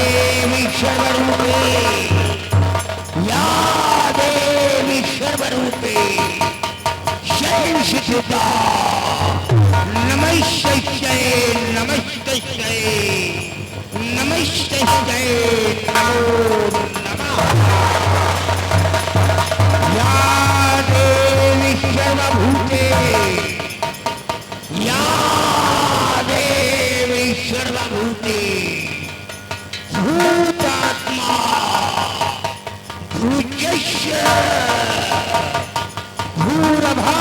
देवी सर्वरूपे या देवी सर्वरूपे शैलशिखिता नमस्तस्यै नमस्तस्यै नमस्तस्यै नमो नमः या देवी सर्वभूते या देवी सर्वभूते भूतात्मा भूतस्य भूरभाव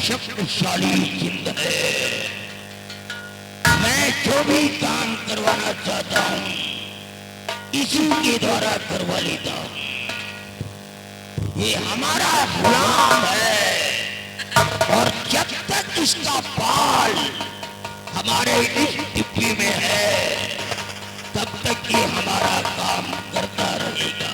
शक्तिशाली जिंद है। मैं जो भी काम करवाना चाहता हूँ इसी के द्वारा करवा लेता हूँ। ये हमारा गुलाम है और जब तक इसका बाल हमारे इस डिब्बी में है तब तक ये हमारा काम करता रहेगा।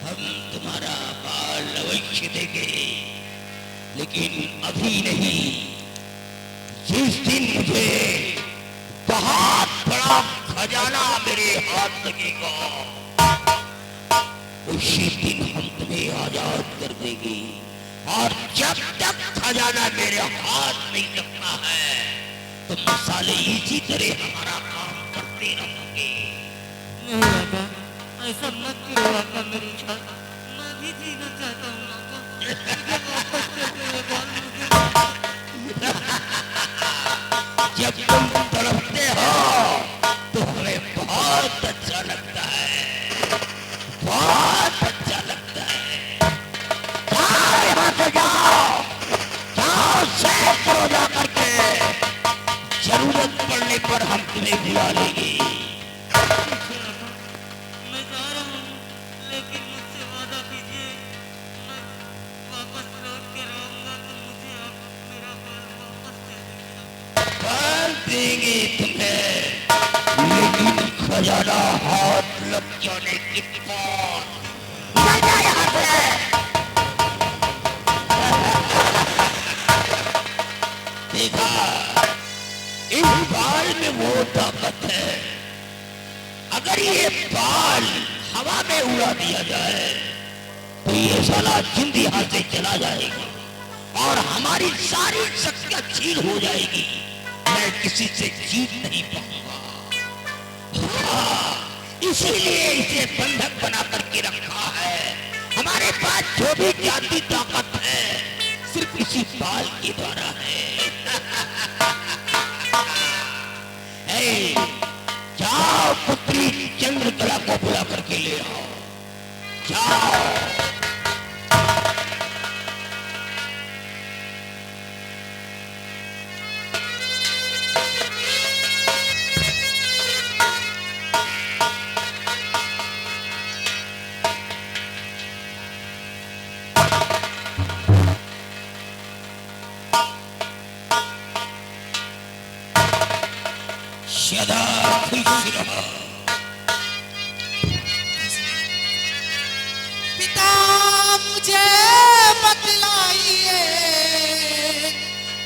हम तुम्हारा बाल अवश्य देंगे लेकिन अभी नहीं। जिस दिन मुझे बहुत बड़ा खजाना मेरे हाथ लगेगा उसी दिन हम तुम्हें आजाद कर देंगे। और जब तक खजाना मेरे हाथ नहीं लगता है तुम साले इसी तरह हमारा काम करते रहोगे। ऐसा मत करो आका, मेरी इच्छा मैं भी जीना चाहता हूँ आका। मुझे वापस दे दो ये बाल मुझे। जब तुम तड़पते हो तो हमें बहुत अच्छा लगता है, बहुत अच्छा लगता है। जाओ यहाँ से जाओ, जाओ सैर करो जा करके। जरूरत पड़ने पर हम तुम्हें बुला लेंगे। देंगे तुम्हें लेकिन खजाना हाथ लग जाने के बाद देखा इस बाल में वो ताकत है। अगर ये बाल हवा में उड़ा दिया जाए तो ये साला जिंद यहाँ से चला जाएगा और हमारी सारी शक्तियां छीन हो जाएगी। मैं किसी से जीत नहीं पाऊंगा। इसीलिए इसे बंधक बना करके रखा है। हमारे पास जो भी जाती ताकत है सिर्फ इसी बाल के द्वारा है। जाओ पुत्री चंद्रकला को बुला करके ले आओ। जाओ। सदा खुश रहो। पिता मुझे बतलाइए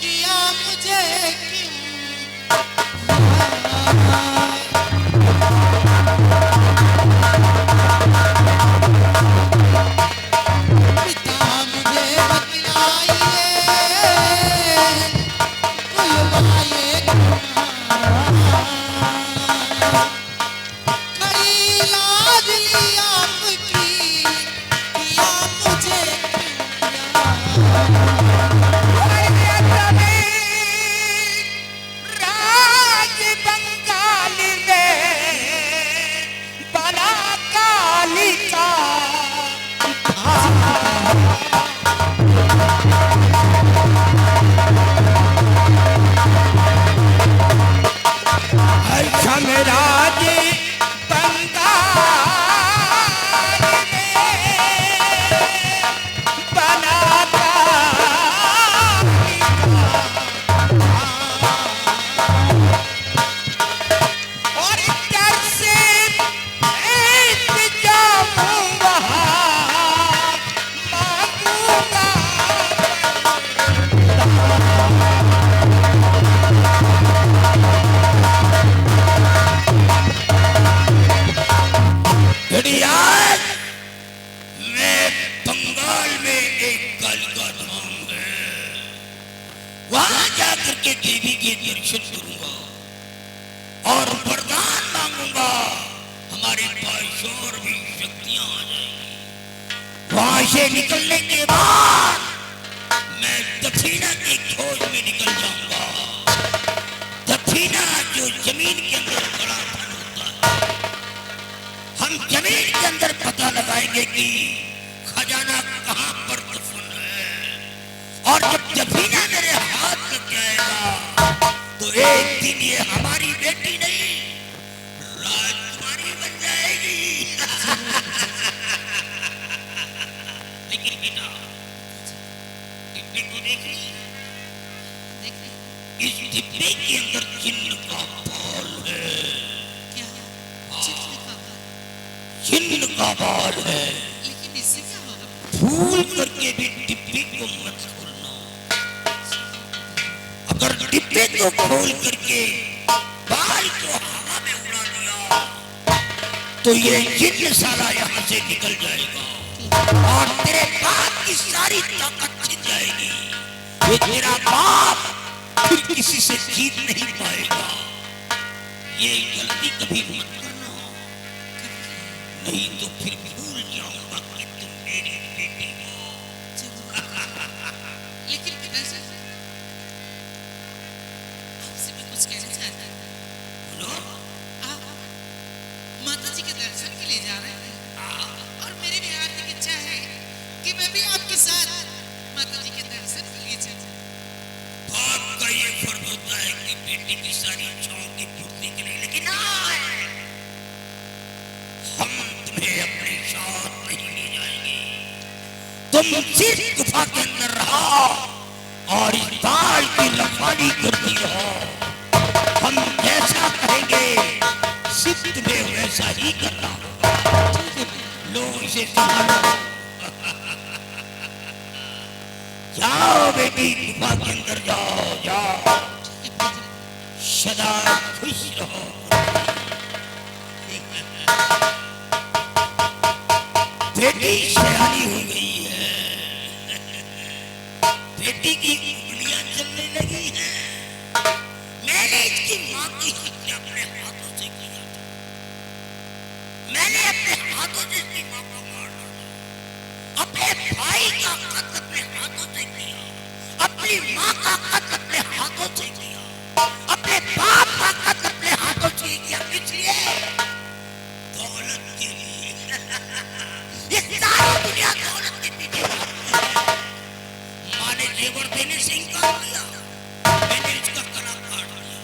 किया मुझे क्यों वहां से निकलने के बाद मैं दफीना की खोज में निकल जाऊंगा। दफीना जो जमीन के अंदर बड़ा धन होता है, हम जमीन के अंदर पता लगाएंगे कि खजाना कहां पर दफन है। और जब दफीना मेरे हाथ लग जाएगा तो एक दिन ये हमारी बेटी नहीं राजकुमारी बन जाएगी। लेकिन बेटा डिब्बे को देख रही है? इस डिब्बे के अंदर चिन्ह का बाल है। क्या चिन्ह का बाल? चिन्ह का बाल है। लेकिन इससे क्या होगा? भूल करके भी डिब्बे को मत खोलना। अगर डिब्बे को खोल करके बाल को हवा में उड़ा दिया तो ये चिन्ह सारा यहाँ से निकल जाएगा और तेरे बाप की सारी ताकत छिन जाएगी। ये तेरा बाप फिर किसी से जीत नहीं पाएगा। ये गलती कभी मत करना, नहीं तो फिर भूल जाऊंगा कि तुम मेरी बेटी हो। लेकिन पिताजी, आपसे मैं कुछ कहना चाहता हूँ। बोलो। आप माता जी के दर्शन के लिए जा रहे हैं और मेरी भी हार्दिक इच्छा है कि मैं भी आपके साथ माता जी के दर्शन के लिए चलूं। बाप का ये फर्ज होता है कि बेटी की सारी इच्छाओं की पूर्ति करे, लेकिन नहीं, हम तुम्हें अपने साथ नहीं ले जाएंगे। तुम सिर्फ गुफा के अंदर रहो और इस बाल की रखवाली करती रहो। हम जैसा कहेंगे सिर्फ तुम्हें वैसा ही करना। लो इसे संभालो। जाओ बेटी, गुफा के अंदर जाओ, जाओ, सदा खुश रहो। बेटी सयानी हो गई है, बेटी की उंगलियां चलने लगी हैं। मैंने इसकी मां की हत्या अपने हाथों से किया था। मैंने अपने हाथों से इसकी मां को मार डाला। अपने भाई का कत्ल अपने हाथों से किया, अपनी मां का कत्ल अपने हाथों से किया, अपने बाप का कत्ल अपने हाथों से किया। इसलिए दौलत के लिए ये सारी दुनिया दौलत के पीछे भागती है। मां ने जेवर देने से इनकार किया, मैंने इसका गला काट दिया।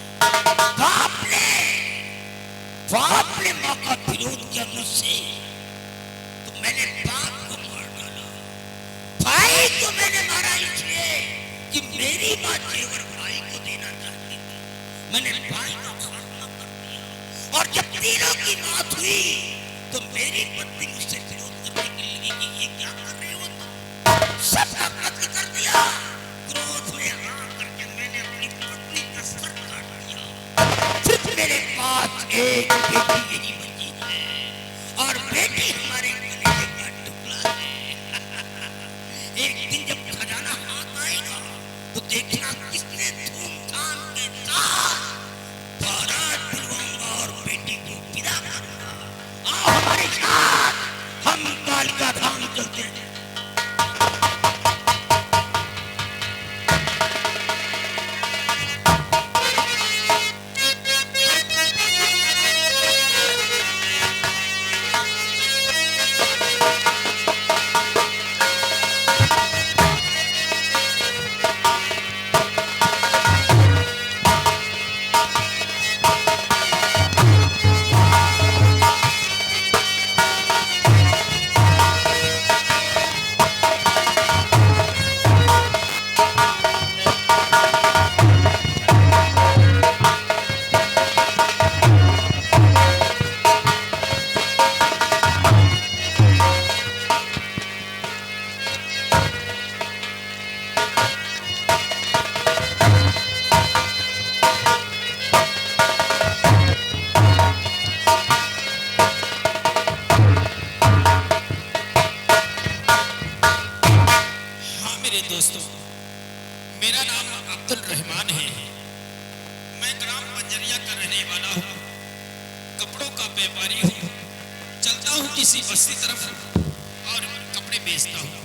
बाप ने मां का विरोध किया मुझसे, तो मैंने बाप को मार डाला। भाई को मैंने मारा इसलिए कि मेरी मां जेवर भाई को देना चाहती थी। मैंने भाई का खात्मा कर दिया। और जब तीनों की मौत हुई तो मेरी पत्नी मुझसे विरोध करने के लिए कि ये क्या कर रहे हो तुम, सबका कत्ल कर दिया। क्रोध में आ करके मैंने अपनी पत्नी का सर काट दिया। सिर्फ मेरे एक बेटी यही मंजीत है और बेटी हमारे कलेजे का टुकड़ा है। एक दिन जब खजाना हाथ आएगा तो देखना किसने धूमधाम के साथ बारात बुलवाऊंगा और बेटी को विदा करूंगा। आओ हमारे साथ, हम कालिका धाम चलते हैं। दोस्तों, मेरा नाम अब्दुल रहमान है। मैं ग्राम बंजरिया का रहने वाला हूँ, कपड़ों का व्यापारी हूँ। चलता हूँ किसी बस्ती तरफ और कपड़े बेचता हूँ।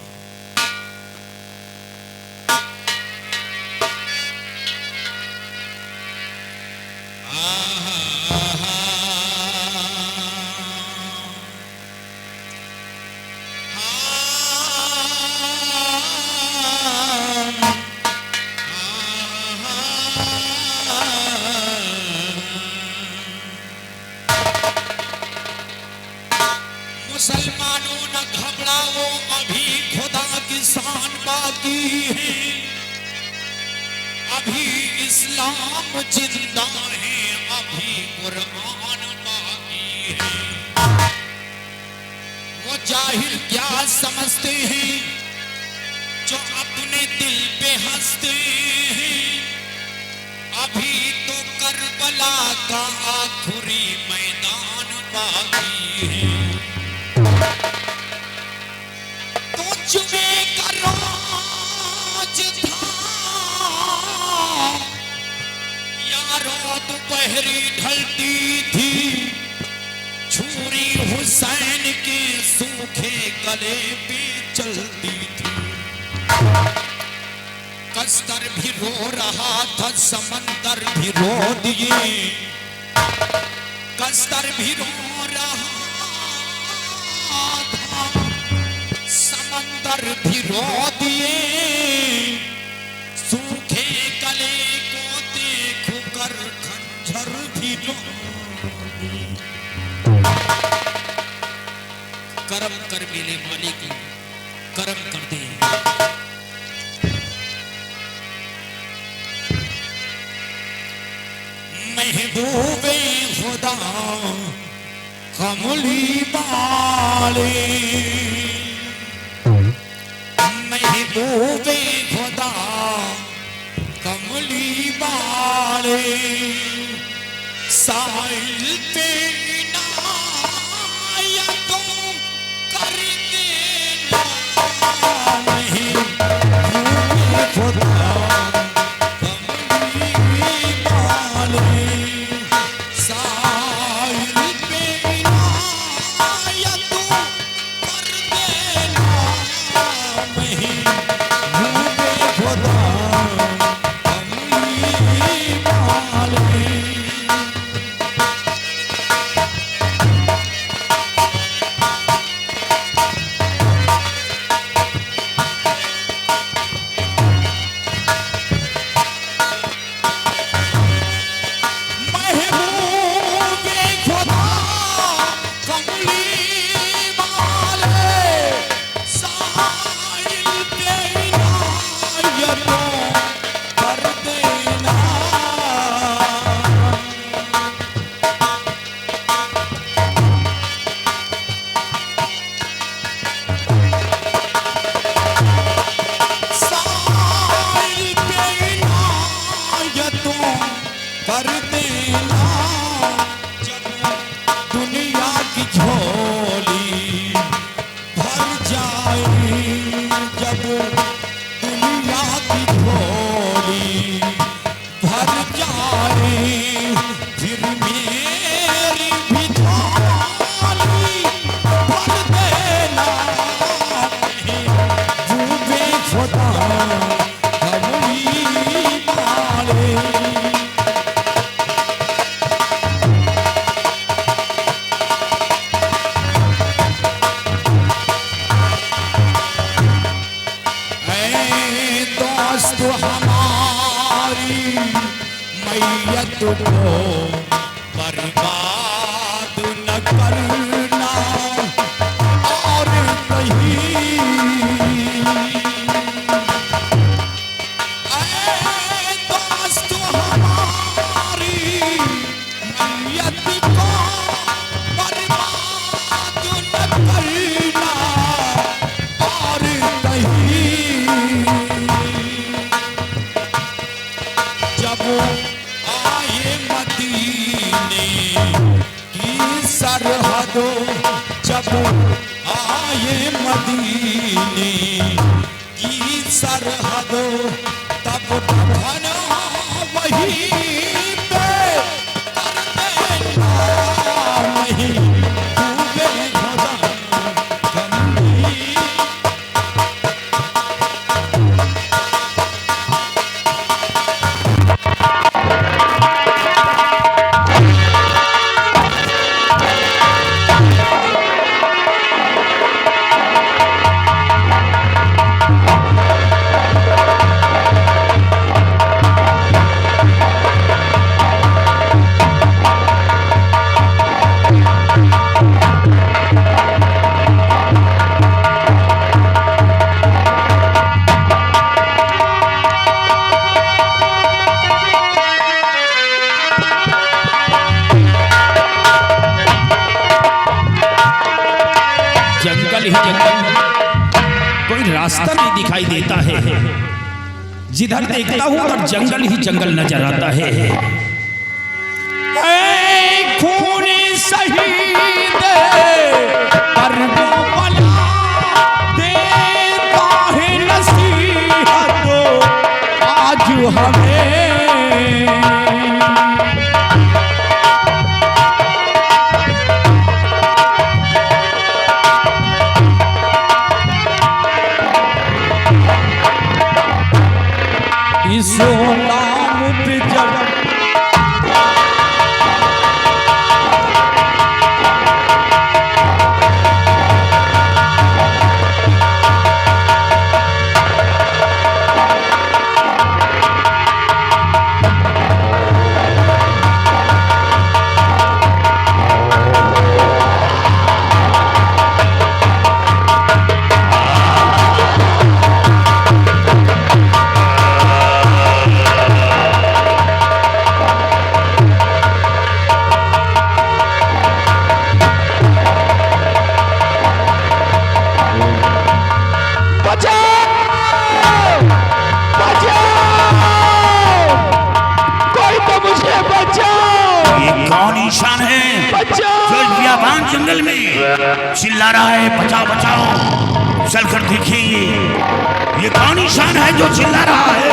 मुसलमानों न घबराओ, अभी खुदा की शान बाकी है, अभी इस्लाम जिंदा है, अभी कुरान बाकी है। वो जाहिल क्या समझते हैं जो अपने दिल पे हंसते हैं, अभी तो करबला का आखिरी मैदान बाकी है। जुमे का राज था यारों, दोपहरी ढलती थी, छुरी हुसैन के सूखे गले पे चलती थी। कस्तर भी रो रहा था, समंदर भी रो दिए, कस्तर भी रो रहा था, समंदर भी रो दिए, सूखे गले को देख कर खंजर भी रो दिए। करम कर मेरे मालिक, करम कर दे। महबूबे खुदा कमली वाले, महबूबे खुदा कमली वाले, साहिल पे इनायतों कर देना। महबूबे खुदा कमली वाले, साहिल पे इनायतों कर देना। कर देना जब मैयत को बर्बाद न करना और कहीं ऐ दोस्त हमारी मैयत को बर्बाद न करना और कहीं जब आए मदीने की सरहदों जब आए मदीने की सरहदों तब दफन वहीं पे कर देना नहीं डूबे खुदा गंदी जंगल ही जंगल, कोई रास्ता नहीं दिखाई देता है। जिधर देखता हूं उधर जंगल ही जंगल नजर आता है। ऐ खूनी शहीद करबला देता है नसीहत आज हमें इस्लाम पे जब इंसान है जो बियाबान जंगल में चिल्ला रहा है बचाओ बचाओ। चलकर देखेंगे ये कौन इंसान है जो चिल्ला रहा है।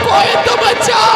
कोई तो बचाओ।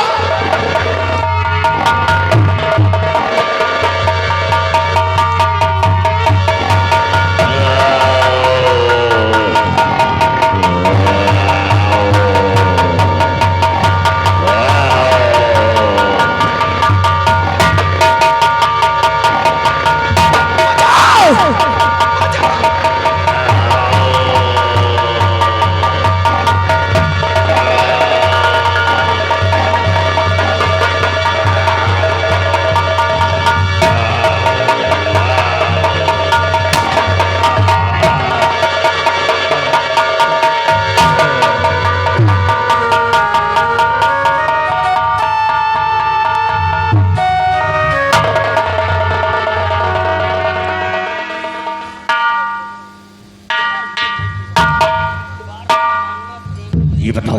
ये बताओ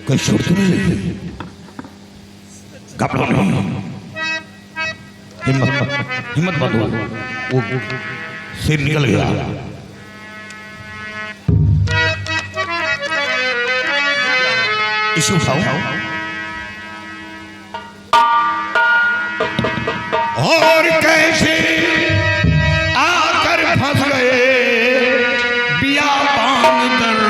कोई शोर तो नहीं लगी? घबराओ नहीं, हिम्मत मत हो, वो सिर निकल गया। इसे उठाओ और कैसे आकर फंस गए बियाबान दर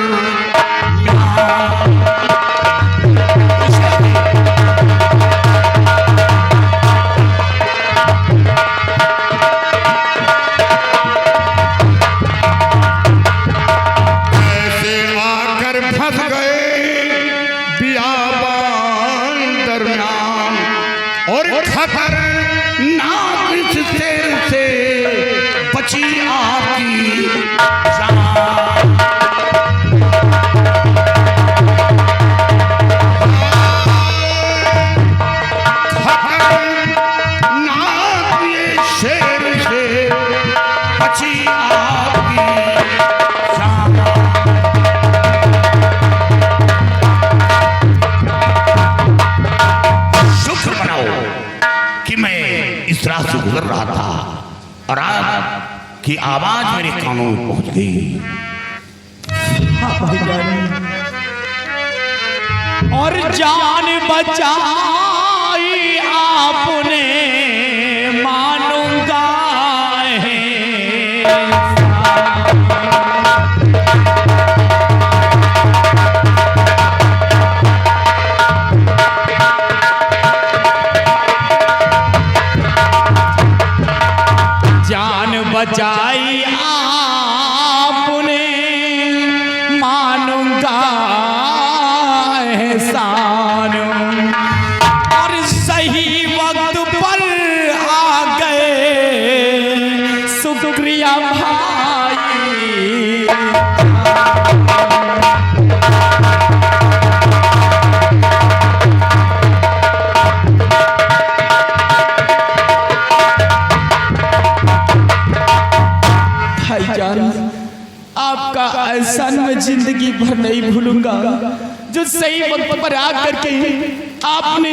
से गुजर रहा था और आपकी आवाज मेरे कानों में पहुंच गई। हाँ भाईजान, और जान बचाई आपने मानूंगा जान बचाई आपने मानूंगा एहसान, और सही वक्त पर आ गए शुक्रिया भाई। भाईजान, आपका एहसान मैं जिंदगी भर नहीं भूलूंगा, जो सही वक्त पर आकर के आपने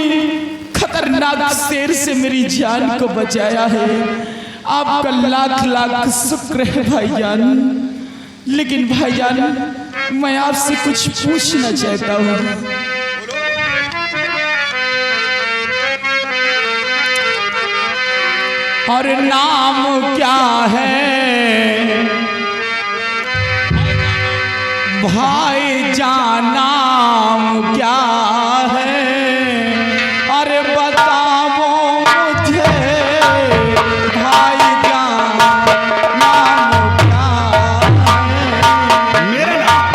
खतरनाक शेर से मेरी जान को बचाया है। आपका लाख लाख शुक्र है भाईजान। लेकिन भाईजान, मैं आपसे कुछ पूछना चाहता हूँ। और नाम क्या है भाईजान, नाम क्या है? अरे बताओ मुझे भाईजान, नाम क्या है? मेरा नाम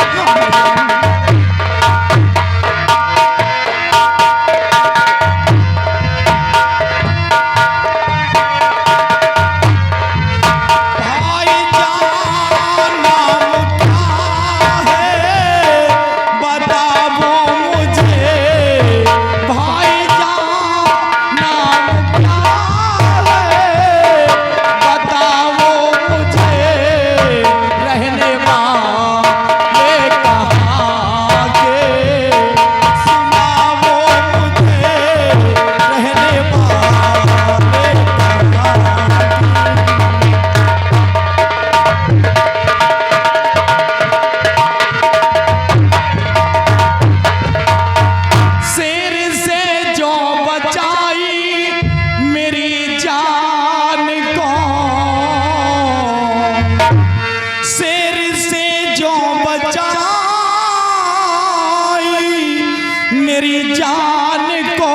मेरी जान को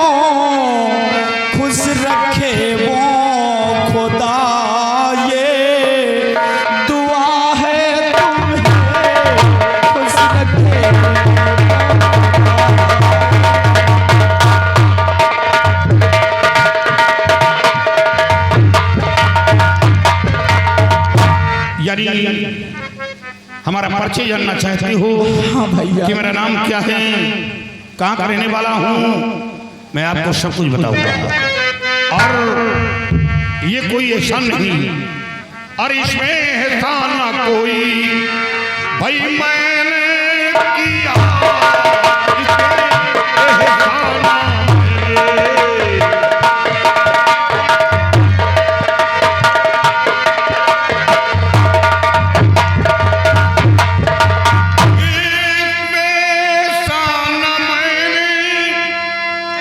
खुश रखे वो खुदा, ये दुआ है तुम्हें खुश रखे। यानी हमारा परिचय जानना चाहती हो? हाँ भैया। कि मेरा नाम क्या है, कहाँ का रहने वाला हूँ, मैं आपको सब कुछ बताऊंगा। और ये कोई एहसान नहीं, और इसमें एहसान ना कोई भाई मैंने किया, इसमें एहसान ना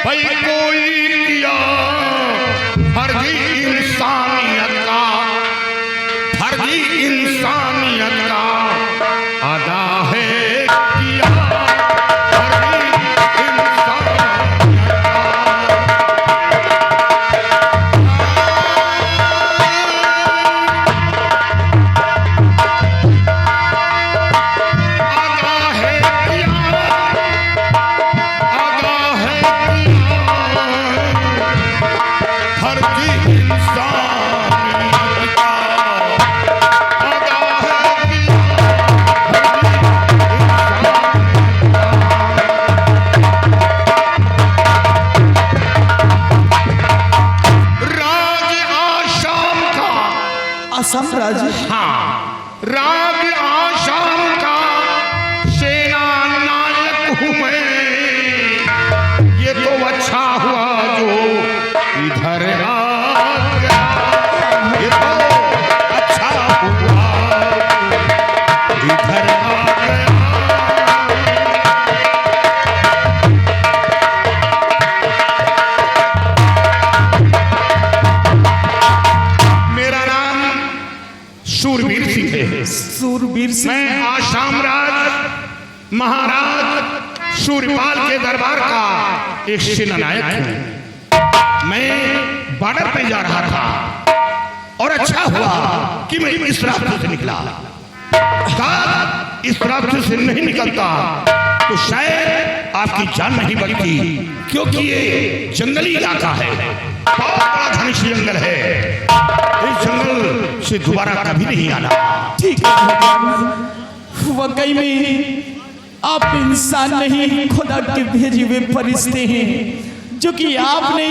भाई कोई किया, फर्जी इंसानियत का, फर्जी इंसानियत का अदा है किया, फर्जी इंसानियत असम राज्य। हाँ, राग आशाम का सेना नायक हूँ मैं। ये तो अच्छा हुआ जो इधर आ गया। से? सूरवीर से। मैं आसाम राज महाराज सूर्यपाल के दरबार का एक सेनानायक हूं। मैं बॉर्डर पे जा रहा था और अच्छा हुआ कि मैं इस रास्ते से निकला। इस रास्ते से नहीं निकलता तो शायद आपकी जान नहीं बढ़ती, क्योंकि ये जंगली इलाका है, बहुत बड़ा घनिष्ठ जंगल है। इस जंगल से दोबारा कभी नहीं आना। ठीक है भगवान, वाकई में आप इंसान नहीं, खुदा के भेजे हुए फरिश्ते हैं, जो कि आपने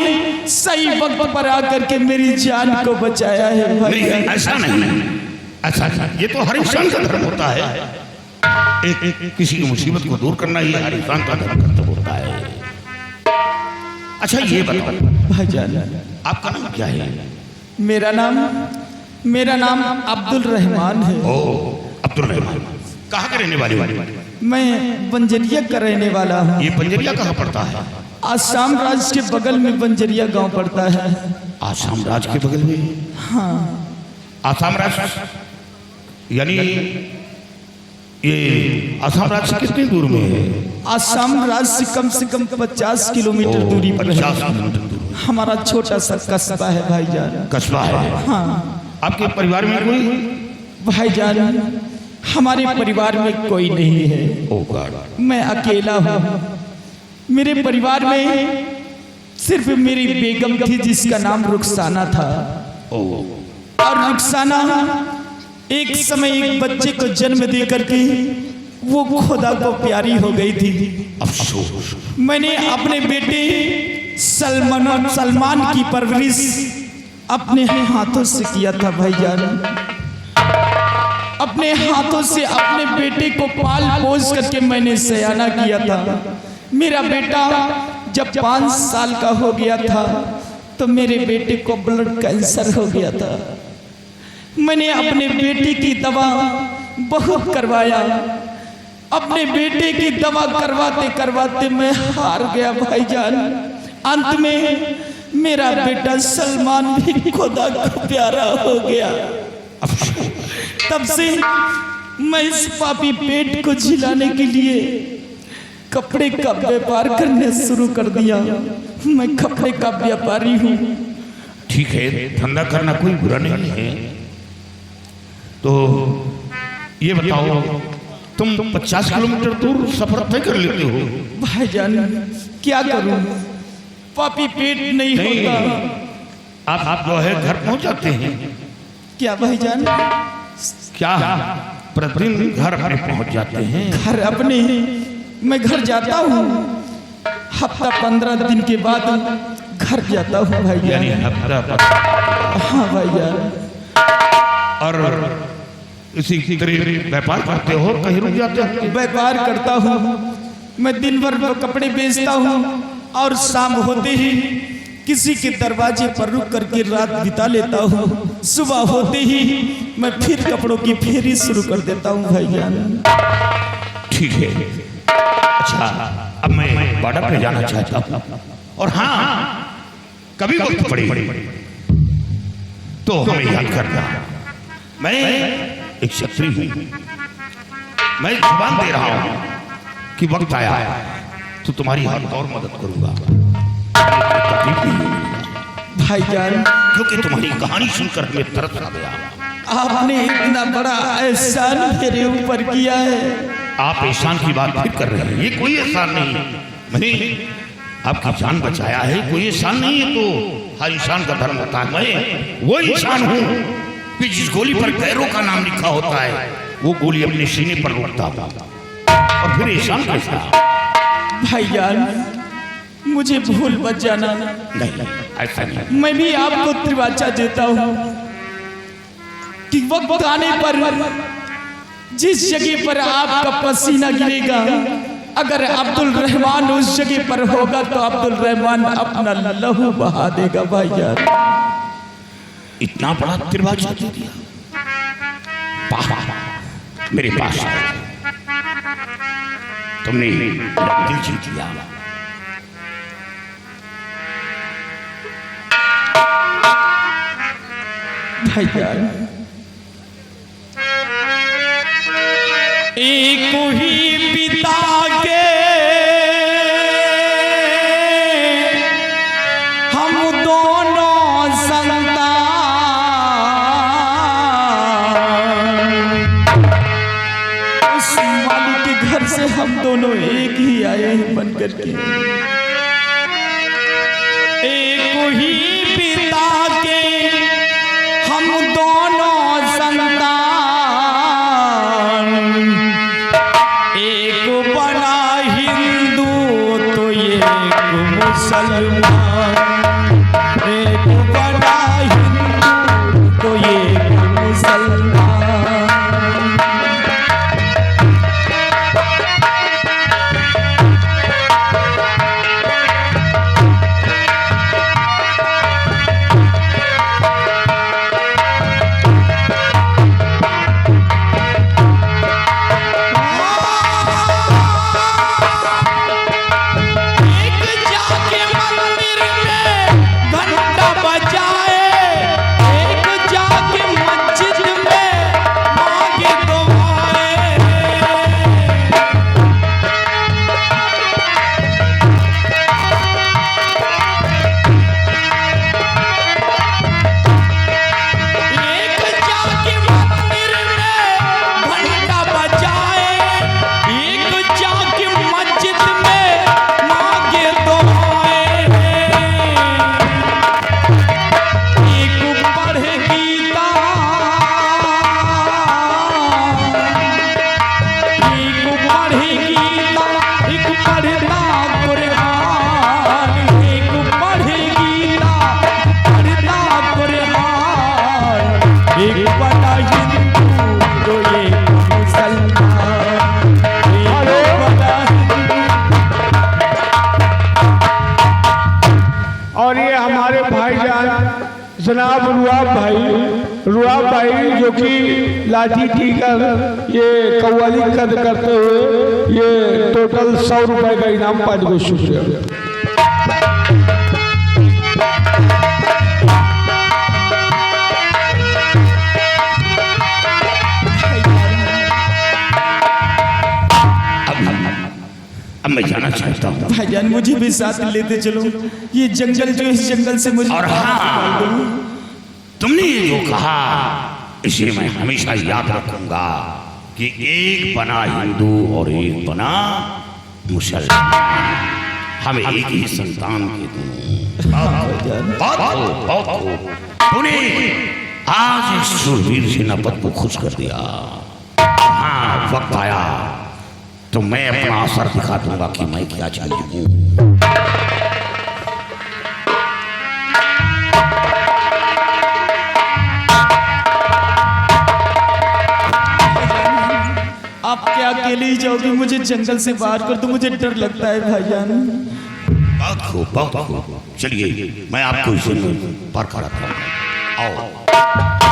सही वक्त पर आकर के मेरी जान को बचाया है भाई। नहीं, ऐसा नहीं, ऐसा नहीं। ये तो हर इंसान का धर्म होता है। एक किसी की मुसीबत को दूर करना ही हर इंसान का धर्म कर्तव्य होता है। अच्छा ये बताओ भाईजान, आपका नाम क्या है? मेरा नाम अब्दुल रहमान है। ओ, अब्दुल रहमान। कहाँ के रहने वाले? मैं बंजरिया का रहने वाला हूँ। ये बंजरिया कहाँ पड़ता है? आसाम राज्य के बगल में बंजरिया गांव पड़ता है। आसाम राज्य के बगल में? हाँ। आसाम राज्य यानी ये आसाम राज्य से कितनी दूर में है? आसाम राज्य से कम 50 किलोमीटर दूरी पर 50 किलोमीटर दूर। हमारा छोटा सा कस्बा है भाईजान। कस्बा है? हाँ। आपके परिवार में कोई? भाईजान, हमारे परिवार में कोई नहीं है। ओ गॉड। मैं अकेला हूँ। मेरे परिवार में सिर्फ मेरी बेगम थी, जिसका नाम रुखसाना था। ओ। और रुखसाना एक समय एक बच्चे को जन्म दे करके वो खुदा को प्यारी हो गई थी। अफसोस। मैंने अपने बेटे सलमान की परवरिश अपने हाथों से किया था भाईजान। अपने हाथों से अपने बेटे को पाल पोस करके मैंने सयाना किया था। मेरा बेटा जब 5 साल का हो गया था तो मेरे बेटे को ब्लड कैंसर हो गया था। मैंने अपने बेटे की दवा बहुत करवाया। अपने बेटे की दवा करवाते करवाते मैं हार गया भाईजान। अंत में मेरा बेटा सलमान भी खुदा को प्यारा हो गया। तब से मैं इस पापी पेट को झिलाने के लिए कपड़े का व्यापार करने शुरू कर दिया। मैं कपड़े का व्यापारी हूँ। ठीक है, धंधा करना कोई बुरा नहीं है। तो ये बताओ, तुम 50 किलोमीटर दूर सफर तय कर लेते हो? भाईजान, क्या करूं, पापी पेट नहीं होता। आप जो है घर पहुंच जाते हैं क्या भाईजान? क्या प्रतिदिन घर अपने पहुंच जाते हैं? घर अपने मैं घर जाता हूँ, हफ्ता 15 दिन के बाद घर जाता हूँ भाईजान। यानी हफ्ता पर? हाँ भाईजान। और इसी तरह व्यापार करते हो, कहीं रुक जाते हो? व्यापार करता हूँ मैं, दिन भर कपड़े बेचता हूँ और शाम होते ही किसी के दरवाजे पर रुक करके रात बिता लेता हूँ। सुबह होते ही मैं फिर कपड़ों की फेरी शुरू कर देता हूँ भाईजान। ठीक है। अच्छा, अब मैं बॉर्डर पे जाना चाहता हूँ, और हाँ, कभी वक्त पड़े तो हमें याद करना। मैं एक क्षत्रिय हूँ। मैं जुबान दे रहा हूँ कि वक्त आया तो तुम्हारी हर और मदद करूंगा। भाईजान, क्योंकि तुम्हारी कहानी सुनकर हमें तरस आ गया। आपने इतना बड़ा एहसान मेरे ऊपर किया है। आप एहसान की बात फिर कर रहे हैं। ये कोई एहसान नहीं, मैंने आपकी जान बचाया है। कोई एहसान नहीं है, तो हर इंसान का धर्म होता है। मैं वो इंसान हूँ कि जिस गोली पर गैरों का नाम लिखा होता है, वो गोली अपने सीने पर रोकता था। और फिर एहसान कैसा? भाईजान, मुझे भूल मत जाना। नहीं, ऐसा नहीं। मैं भी आपको त्रिवाचा देता हूँ कि वक्त आने पर जिस जगह पर आपका पसीना गिरेगा, अगर अब्दुल रहमान उस जगह पर होगा तो अब्दुल रहमान अपना लहू बहा देगा भाईजान। इतना बड़ा त्रिवाचा दे दिया? मेरे पास तुमने मेरा दिल जीत लिया। भाईजान, एक ही पिता के हम दोनों संतान, उस मालिक के घर से हम दोनों एक ही आए हैं बन करके। एक ही पिता के हम दोनों संतान, एक बना हिंदू तो एक मुसलमान, एक बना हिंदू तो एक मुसलमान। और ये हमारे भाईजान जनाब रुआब भाई जो कि लाठी टीकर ये कव्वाली कद करते हुए ये टोटल 100 रुपए का इनाम पाने को शुक्रिया। अब मैं जाना चाहता हूँ भाईजान, मुझे भी साथ लेते चलो। ये जंगल जो इस जंगल से मुझे और हाँ, तुमने ये जो कहा इसे मैं हमेशा याद रखूंगा कि एक बना हिंदू और एक बना मुसलमान, हमें एक ही संतान के दोनों। तूने आज इस शूरवीर सेनापति को खुश कर दिया। हाँ, वक्त आया तो मैं अपना असर दिखा दूंगा कि मैं क्या चीज हूं। आप क्या अकेले ही जाओगे? मुझे जंगल से बाहर कर दो, मुझे डर लगता है भाईजान। बहुत खूब। चलिए मैं आपको इसे पार कराता हूँ। आओ।